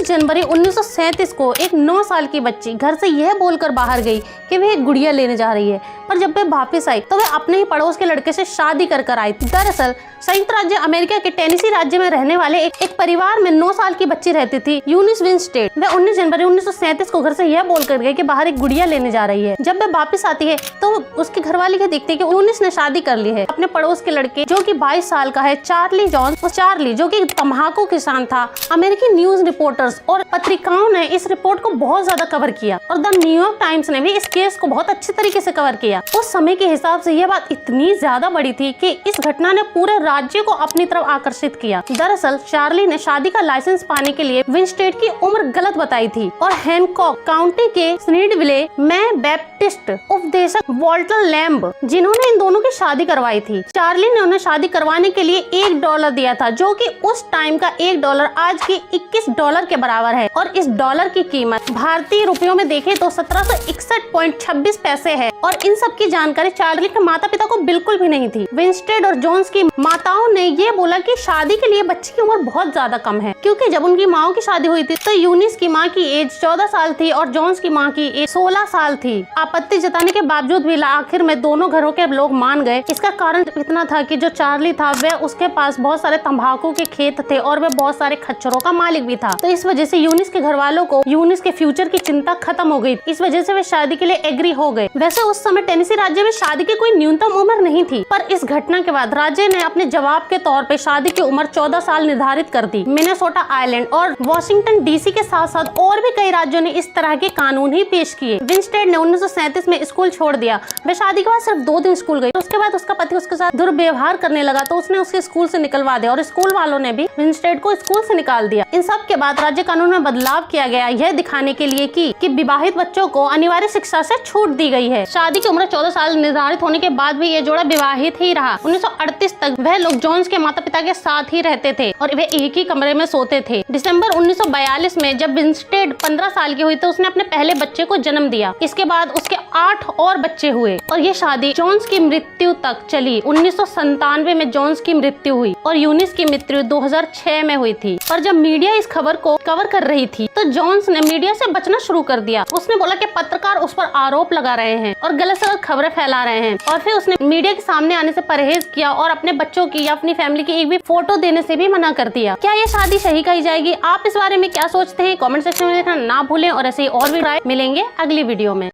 19 जनवरी 1937 को एक 9 साल की बच्ची घर से यह बोलकर बाहर गई कि वह एक गुड़िया लेने जा रही है, पर जब वह वापस आई तो वह अपने ही पड़ोस के लड़के से शादी कर आई। दरअसल संयुक्त राज्य अमेरिका के टेनेसी राज्य में रहने वाले एक परिवार में 9 साल की बच्ची रहती थी, यूनिस विंस्टेड। वह 19 जनवरी 1937 को घर से यह बोलकर गई कि बाहर एक गुड़िया लेने जा रही है। जब वह वापस आती है तो उसके घर वाले ये देखते हैं कि यूनिस ने शादी कर ली है अपने पड़ोस के लड़के जो कि 22 साल का है, चार्ली जॉन्स। चार्ली जो कि तम्बाकू किसान था। अमेरिकी न्यूज रिपोर्टर्स और पत्रिकाओं ने इस रिपोर्ट को बहुत ज्यादा कवर किया और द न्यूयॉर्क टाइम्स ने भी इस केस को बहुत अच्छे तरीके से कवर किया। उस समय के हिसाब से यह बात इतनी ज्यादा बड़ी थी कि इस घटना ने पूरे राज्य को अपनी तरफ आकर्षित किया। दरअसल चार्ली ने शादी का लाइसेंस पाने के लिए विंस्टेड की उम्र गलत बताई थी और हैनकॉक काउंटी के स्नीडविले में बैप्टिस्ट उपदेशक वॉल्टर लैम्ब जिन्होंने इन दोनों की शादी करवाई थी। चार्ली ने उन्हें शादी करवाने के लिए $1 दिया था, जो कि उस टाइम का $1 आज की $21 के बराबर है और इस डॉलर की कीमत भारतीय रुपयों में देखें तो 1761.26 पैसे है। और इन सब की जानकारी चार्ली के माता पिता को बिल्कुल भी नहीं थी। विंस्टेड और जोन्स की माताओं ने ये बोला कि शादी के लिए बच्ची की उम्र बहुत ज्यादा कम है, क्योंकि जब उनकी माओ की शादी हुई थी तो यूनिस की माँ की एज 14 साल थी और जोन्स की माँ की एज 16 साल थी। आपत्ति जताने के बावजूद भी आखिर में दोनों घरों के लोग मान गए। इसका कारण इतना था कि जो चार्ली था वह उसके पास बहुत सारे तंबाकू के खेत थे और वह बहुत सारे खच्चरों का मालिक भी था। तो इस वजह से यूनिस के घर वालों को यूनिस के फ्यूचर की चिंता खत्म हो गई। इस वजह से वे शादी के लिए एग्री हो गए। वैसे उस समय टेनेसी राज्य में शादी की कोई न्यूनतम उम्र नहीं थी, पर इस घटना के बाद राज्य ने अपने जवाब के तौर पे शादी की उम्र 14 साल निर्धारित कर दी। मिनेसोटा आइलैंड और वॉशिंगटन डीसी के साथ साथ और भी कई राज्यों ने इस तरह के कानून ही पेश किए। विंस्टेड ने 1937 में स्कूल छोड़ दिया। वह शादी के बाद सिर्फ 2 दिन स्कूल गई। उसके बाद उसका पति उसके साथ दुर्व्यवहार करने लगा तो उसने उसके स्कूल से निकलवा दिया और स्कूल वालों ने भी विंस्टेड को स्कूल से निकाल दिया। इन सब के बाद राज्य कानून में बदलाव किया गया, यह दिखाने के लिए कि विवाहित बच्चों को अनिवार्य शिक्षा से छूट दी गई है। शादी की उम्र 14 साल निर्धारित होने के बाद भी ये जोड़ा विवाहित ही रहा। 1938 तक वह लोग जोन्स के माता पिता के साथ ही रहते थे और वे एक ही कमरे में सोते थे। दिसंबर 1942 में जब विंस्टेड 15 साल की हुई तो उसने अपने पहले बच्चे को जन्म दिया। इसके बाद उसके 8 और बच्चे हुए और ये शादी जोन्स की मृत्यु तक चली। 1997 में जोन्स की मृत्यु हुई और यूनिस की मृत्यु 2006 में हुई थी। और जब मीडिया इस खबर को कवर कर रही थी तो जोन्स ने मीडिया से बचना शुरू कर दिया। उसने बोला कि पत्रकार उस पर आरोप लगा रहे हैं और गलत सलत खबरें फैला रहे हैं और फिर उसने मीडिया के सामने आने से परहेज किया और अपने बच्चों की या अपनी फैमिली की एक भी फोटो देने से भी मना कर दिया। क्या ये शादी सही कही जाएगी? आप इस बारे में क्या सोचते हैं? कमेंट सेक्शन में लिखना ना भूलें और ऐसे ही और भी राय मिलेंगे अगली वीडियो में।